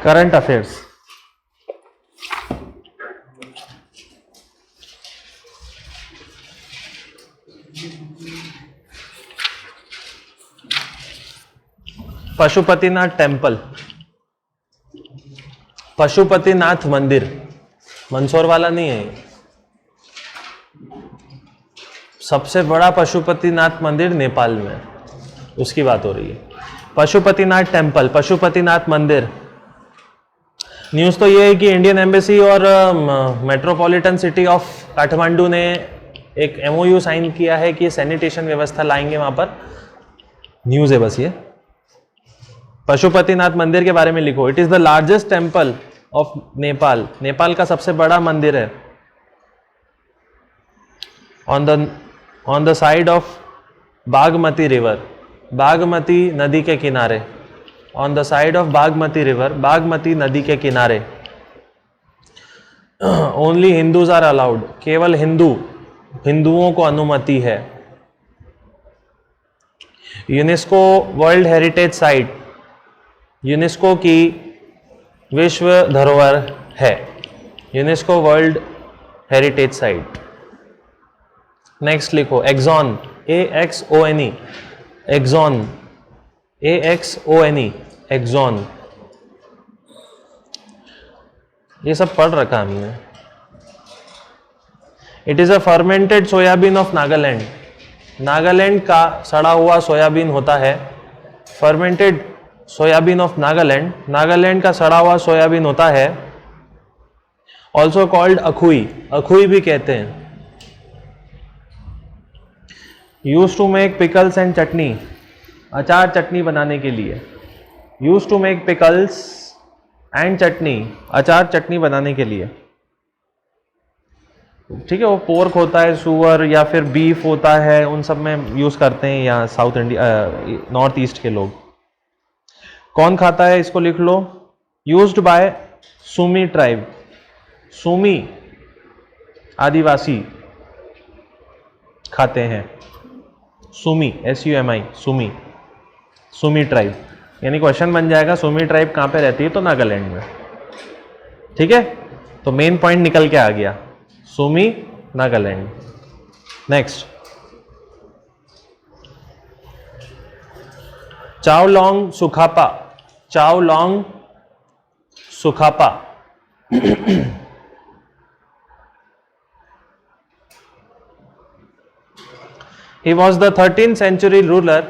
Current affairs. Pashupatinath temple, Pashupatinath मंदिर, मंदसौर वाला नहीं है, सबसे बड़ा पशुपतिनाथ मंदिर नेपाल में, उसकी बात हो रही है। पशुपतिनाथ टेम्पल, पशुपतिनाथ मंदिर। न्यूज़ तो ये है कि इंडियन एम्बेसी और मेट्रोपॉलिटन सिटी ऑफ काठमांडू ने एक MOU साइन किया है कि सैनिटेशन व्यवस्था लाएंगे वहां पर। न्यूज़ है बस ये। पशुपतिनाथ मंदिर के बारे में लिखो। It is the largest temple of Nepal, Nepal का सबसे बड़ा मंदिर है। On the side of Bagmati river, Bagmati नदी के किनारे, on the side of Bagmati river, Bagmati नदी के किनारे। ओनली हिंदूज आर अलाउड, केवल हिंदुओं को अनुमति है। UNESCO world heritage site, UNESCO की विश्व धरोहर है, UNESCO world heritage site. Next लिखो एक्सॉन, AXONE, एक्सॉन, AXONE, एक्सॉन। ये सब पढ़ रखा हमने। It is a fermented soybean of Nagaland, Nagaland का सड़ा हुआ सोयाबीन होता है। Fermented soybean of Nagaland, Nagaland का सड़ा हुआ सोयाबीन होता है। ऑल्सो कॉल्ड अखुई, अखुई भी कहते हैं। Use to make pickles and chutney, अचार चटनी बनाने के लिए। Use to make pickles and chutney, अचार चटनी बनाने के लिए। ठीक है, वो पोर्क होता है, सुअर या फिर बीफ होता है, उन सब में यूज करते हैं यहाँ साउथ इंडिया, नॉर्थ ईस्ट के लोग। कौन खाता है इसको लिख लो। Used by Sumi tribe, Sumi आदिवासी खाते हैं। Sumi, SUMI, Sumi, Sumi tribe. यानी क्वेश्चन बन जाएगा सुमी ट्राइब कहां पे रहती है, तो नागालैंड में। ठीक है, तो मेन पॉइंट निकल के आ गया, Sumi Nagaland. Next, Chaolung Sukapha, Chaolung Sukapha. He was the 13th century ruler,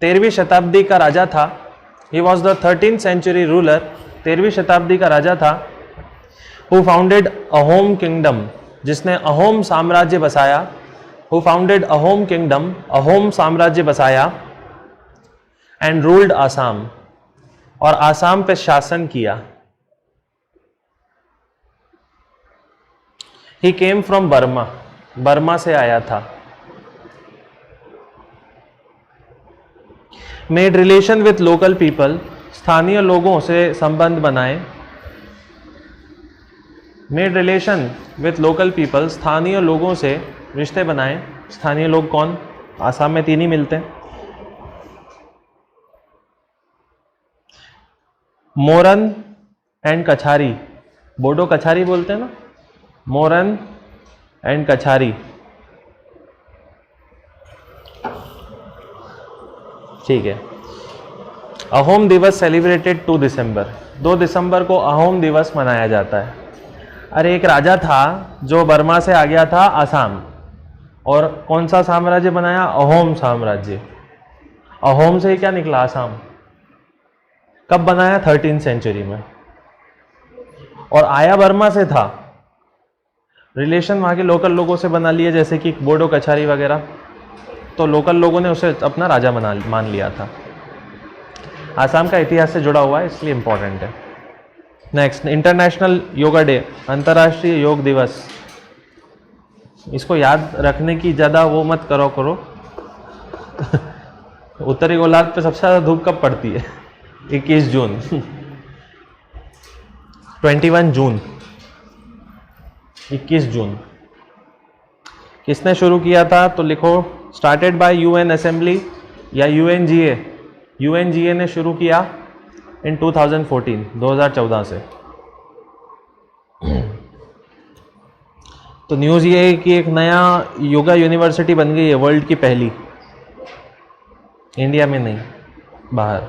13वीं शताब्दी का राजा था। He was the 13th century ruler, 13वीं शताब्दी का राजा था। Who founded अहोम किंगडम, जिसने अहोम साम्राज्य बसाया। Who founded Ahom kingdom, Ahom साम्राज्य बसाया। And ruled आसाम, और आसाम पे शासन किया। He came from Burma, Burma से आया था। Made relation with local people, स्थानीय लोगों से संबंध बनाए। Made relation with local people, स्थानीय लोगों से रिश्ते बनाए। स्थानीय लोग कौन, आसाम में 3 ही मिलते हैं। मोरन एंड कछारी, बोडो कछारी बोलते हैं ना, मोरन एंड कछारी। ठीक है। अहोम दिवस सेलिब्रेटेड 2 दिसंबर, 2 दिसंबर को अहोम दिवस मनाया जाता है। अरे एक राजा था जो बर्मा से आ गया था आसाम, और कौन सा साम्राज्य बनाया, अहोम साम्राज्य। अहोम से क्या निकला, आसाम। कब बनाया, 13th सेंचुरी में, और आया बर्मा से था। रिलेशन वहां के लोकल लोगों से बना लिए, जैसे कि बोडो कछारी वगैरह, तो लोकल लोगों ने उसे अपना राजा मान लिया था। आसाम का इतिहास से जुड़ा हुआ है, इसलिए इंपॉर्टेंट है। नेक्स्ट, इंटरनेशनल योगा डे, अंतर्राष्ट्रीय योग दिवस। इसको याद रखने की ज़्यादा वो मत करो। उत्तरी गोलार्ध पे सबसे ज़्यादा धूप कब पड़ती है, 21 जून, 21 जून, 21 जून। किसने शुरू किया था, तो लिखो स्टार्टेड बाय UN असेंबली या UNGA, UNGA ने शुरू किया। इन 2014, 2014 से। तो न्यूज़ ये है कि एक नया योगा यूनिवर्सिटी बन गई है, वर्ल्ड की पहली, इंडिया में नहीं, बाहर।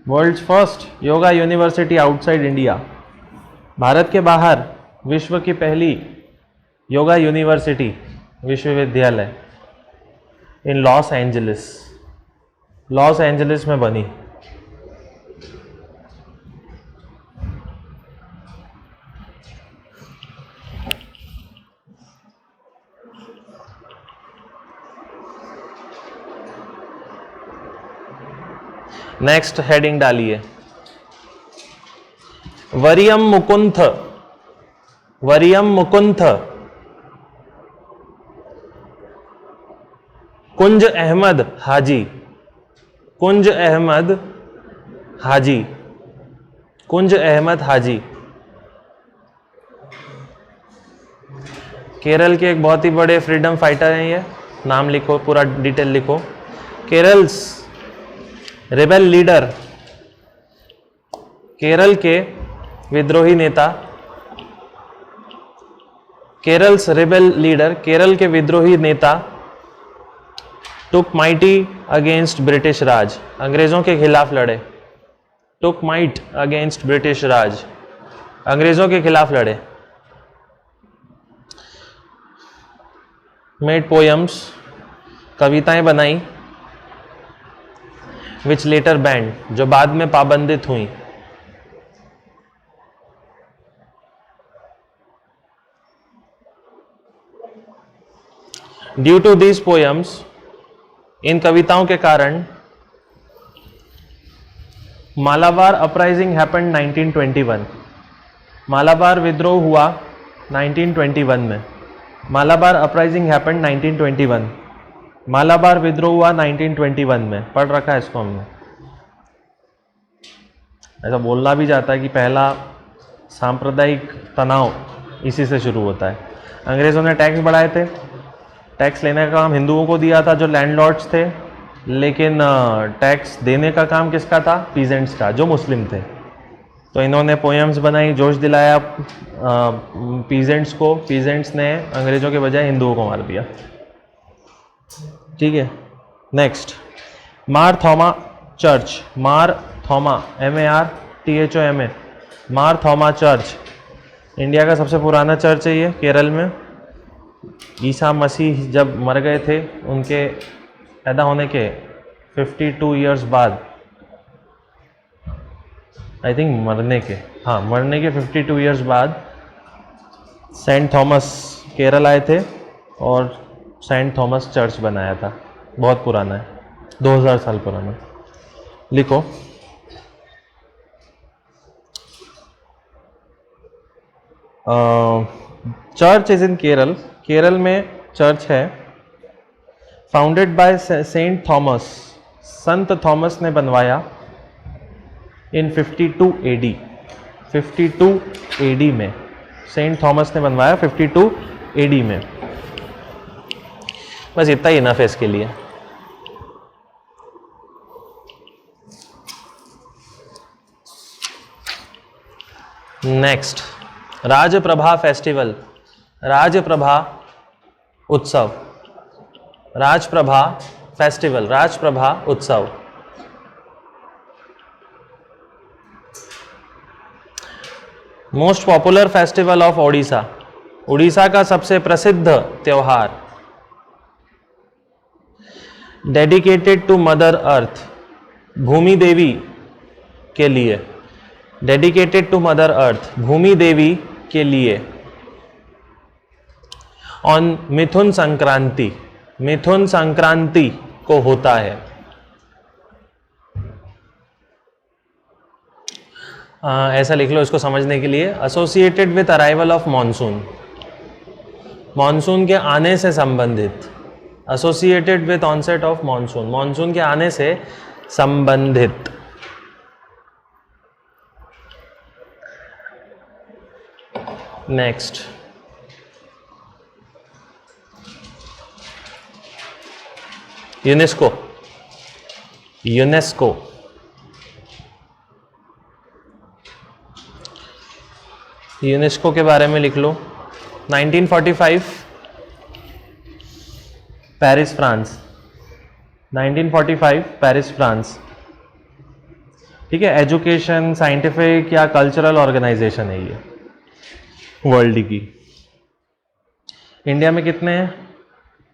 World's first yoga university outside India, Bharat के बाहर विश्व की पहली योगा यूनिवर्सिटी, विश्वविद्यालय in Los Angeles, Los Angeles में बनी। नेक्स्ट हेडिंग डालिए, वरियम मुकुंथ, वरियम मुकुंथ, कुंज अहमद हाजी, कुंज अहमद हाजी, कुंज अहमद हाजी, केरल के एक बहुत ही बड़े फ्रीडम फाइटर हैं ये, नाम लिखो, पूरा डिटेल लिखो। केरल्स रेबेल लीडर, केरल के विद्रोही नेता, केरल्स रेबेल लीडर, केरल के विद्रोही नेता, टुक माइटी अगेंस्ट ब्रिटिश राज, अंग्रेजों के खिलाफ लड़े, टुक माइट अगेंस्ट ब्रिटिश राज, अंग्रेजों के खिलाफ लड़े। मेड पोयम्स, कविताएं बनाई, विच लेटर बैंड, जो बाद में पाबंदित हुई। ड्यू टू दीज पोयम्स, इन कविताओं के कारण मालाबार अपराइजिंग हैपेंड 1921, मालाबार विद्रोह हुआ 1921 में, मालाबार अपराइजिंग हैपेंड 1921, मालाबार विद्रोह हुआ 1921 में, पढ़ रखा है इसको हमने। ऐसा बोलना भी जाता है कि पहला सांप्रदायिक तनाव इसी से शुरू होता है। अंग्रेज़ों ने टैक्स बढ़ाए थे, टैक्स लेने का काम हिंदुओं को दिया था जो लैंडलॉर्ड्स थे, लेकिन टैक्स देने का काम किसका था? पीजेंट्स का, जो मुस्लिम थे। तो इन्होंने पोएम्स बनाई, जोश दिलाया पीजेंट्स को, पीजेंट्स ने अंग्रेज़ों के बजाय हिंदुओं को मार दिया। ठीक है, नेक्स्ट, मार थोमा चर्च, मार थोमा, MARTHOMA, मार थोमा चर्च, इंडिया का सबसे पुराना चर्च है ये, केरल में। ईसा मसीह जब मर गए थे, उनके पैदा होने के 52 ईयर्स बाद, आई थिंक मरने के, हाँ मरने के 52 ईयर्स बाद सेंट थॉमस केरल आए थे और सेंट थॉमस चर्च बनाया था। बहुत पुराना है, 2000 साल पुराना। लिखो, church is in Kerala, Kerala में चर्च है, founded by Saint Thomas, Sant Thomas ने बनवाया इन 52 AD, 52 AD में सेंट थॉमस ने बनवाया 52 AD में। बस इतना ही इनफ है इसके लिए। नेक्स्ट, राजप्रभा फेस्टिवल, राजप्रभा उत्सव, राजप्रभा फेस्टिवल, राजप्रभा उत्सव। Most popular festival of Odisha, Orissa का सबसे प्रसिद्ध त्योहार। डेडिकेटेड टू मदर अर्थ, भूमि देवी के लिए, डेडिकेटेड टू मदर अर्थ, भूमि देवी के लिए। ऑन मिथुन संक्रांति, मिथुन संक्रांति को होता है। ऐसा लिख लो इसको समझने के लिए, associated with arrival of monsoon, monsoon के आने से संबंधित, associated with onset of monsoon, monsoon के आने से संबंधित। नेक्स्ट, यूनेस्को, यूनेस्को यूनेस्को के बारे में लिख लो। 1945 पेरिस फ्रांस, 1945 पेरिस फ्रांस। ठीक है, एजुकेशन, साइंटिफिक या कल्चरल ऑर्गेनाइजेशन है ये वर्ल्ड की। इंडिया में कितने हैं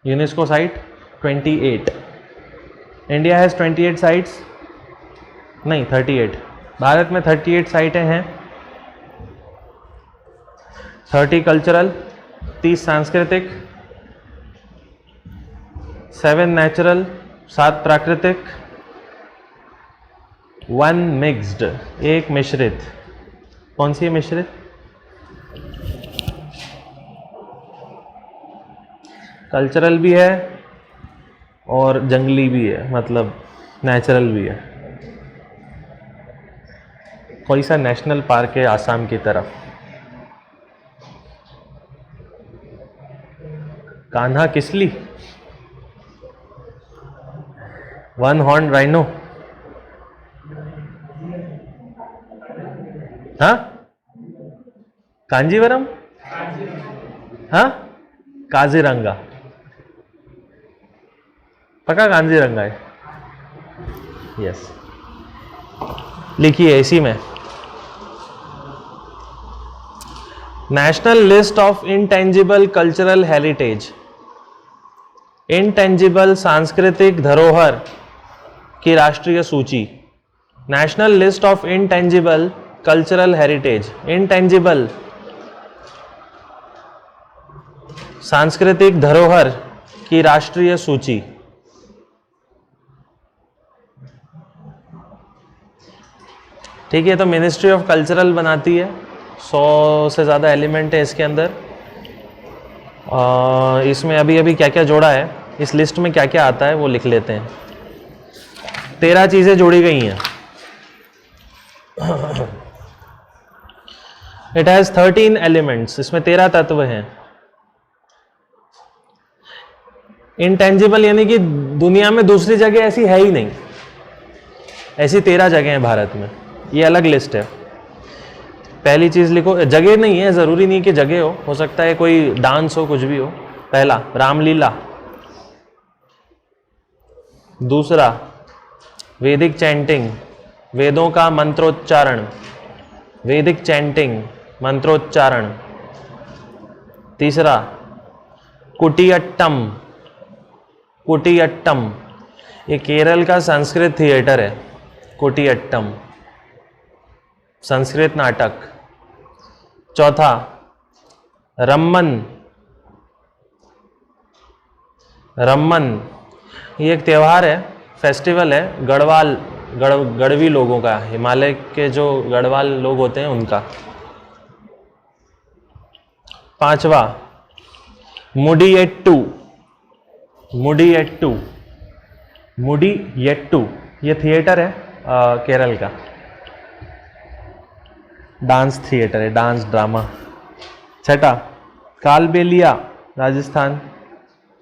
UNESCO site? 28। India has 28 sites, नहीं 38। भारत में 38 साइटें हैं। 30 कल्चरल, 30 सांस्कृतिक, 7 नेचुरल, 7 प्राकृतिक, 1 मिक्स्ड, 1 मिश्रित। कौन सी है मिश्रित? कल्चरल भी है और जंगली भी है, मतलब नेचुरल भी है। कोई सा नेशनल पार्क है आसाम की तरफ? Kanha Kisli, 1 horn rhino. हाँ, कांजीवरम, हाँ, काजीरंगा। पक्का कांजीरंगा है? यस, लिखिए इसी में। National list of intangible cultural heritage, intangible सांस्कृतिक धरोहर की राष्ट्रीय सूची। National list of intangible cultural heritage, intangible सांस्कृतिक धरोहर की राष्ट्रीय सूची। ठीक है, तो मिनिस्ट्री ऑफ कल्चरल बनाती है। 100 से ज़्यादा एलिमेंट है इसके अंदर। इसमें अभी अभी क्या क्या जोड़ा है, इस लिस्ट में क्या क्या आता है वो लिख लेते हैं। 13 चीज़ें जोड़ी गई हैं। इट हैज़ 13 एलिमेंट्स, इसमें 13 तत्व हैं। इंटेंजिबल यानी कि दुनिया में दूसरी जगह ऐसी है ही नहीं, ऐसी 13 जगह हैं भारत में। ये अलग लिस्ट है। पहली चीज लिखो, जगह नहीं है, जरूरी नहीं कि जगह हो सकता है कोई डांस हो, कुछ भी हो। पहला रामलीला, दूसरा वैदिक चैंटिंग, वेदों का मंत्रोच्चारण, वैदिक चैंटिंग, मंत्रोच्चारण। तीसरा कुटियट्टम, कुटियट्टम ये केरल का संस्कृत थिएटर है। कुटियट्टम संस्कृत नाटक। चौथा रम्मन, रम्मन ये एक त्यौहार है, फेस्टिवल है गढ़वाल, गढ़वी लोगों का, हिमालय के जो गढ़वाल लोग होते हैं उनका। पांचवा मुडियट्टू, मुडियट्टू, मुडियट्टू ये थिएटर है केरल का, डांस थिएटर है, डांस ड्रामा। छठा कालबेलिया राजस्थान,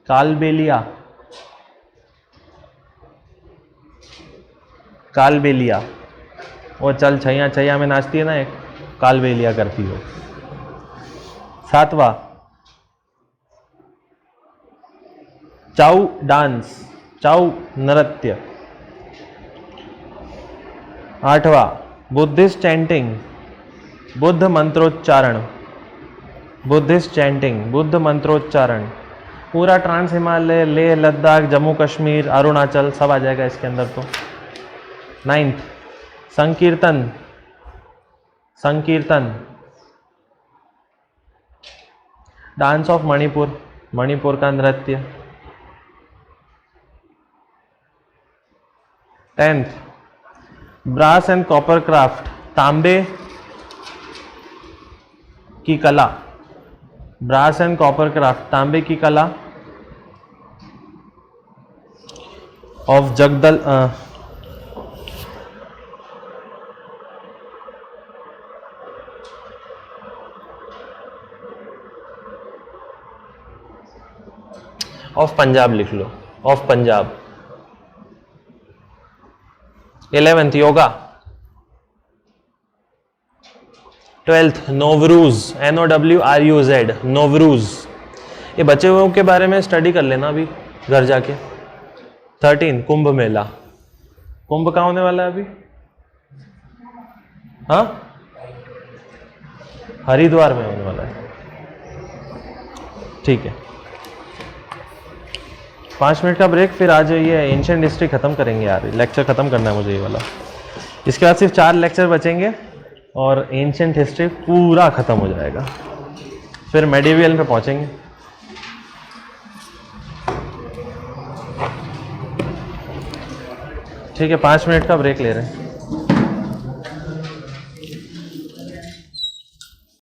कालबेलिया, कालबेलिया वो चल छैया छैया में नाचती है ना एक, कालबेलिया करती हो। सातवां चाउ डांस, चाउ नृत्य। आठवां बुद्धिस्ट चैंटिंग, बुद्ध मंत्रोच्चारण, बुद्धिस्ट चैंटिंग, बुद्ध मंत्रोच्चारण। पूरा ट्रांस हिमालय, लेह लद्दाख, जम्मू कश्मीर, अरुणाचल सब आ जाएगा इसके अंदर तो। नाइन्थ संकीर्तन, संकीर्तन डांस ऑफ मणिपुर, मणिपुर का नृत्य। 10th brass and copper craft, तांबे की कला, ब्रास एंड कॉपर क्राफ्ट तांबे की कला ऑफ जगदल ऑफ पंजाब लिख लो, of Punjab. 11th yoga, 12th Nowruz, NOWRUZ, Nowruz. ये बचे हुओं के बारे में स्टडी कर लेना अभी घर जाके। 13 कुंभ मेला। कुंभ कहाँ होने वाला है अभी? हाँ, हरिद्वार में होने वाला है। ठीक है, 5 मिनट का ब्रेक, फिर आ जाइए। एंशिएंट हिस्ट्री खत्म करेंगे यार, लेक्चर खत्म करना है मुझे ये वाला। इसके बाद सिर्फ 4 लेक्चर बचेंगे और एंशिएंट हिस्ट्री पूरा खत्म हो जाएगा, फिर मेडिवियल पे पहुंचेंगे। ठीक है, 5 मिनट का ब्रेक ले रहे हैं।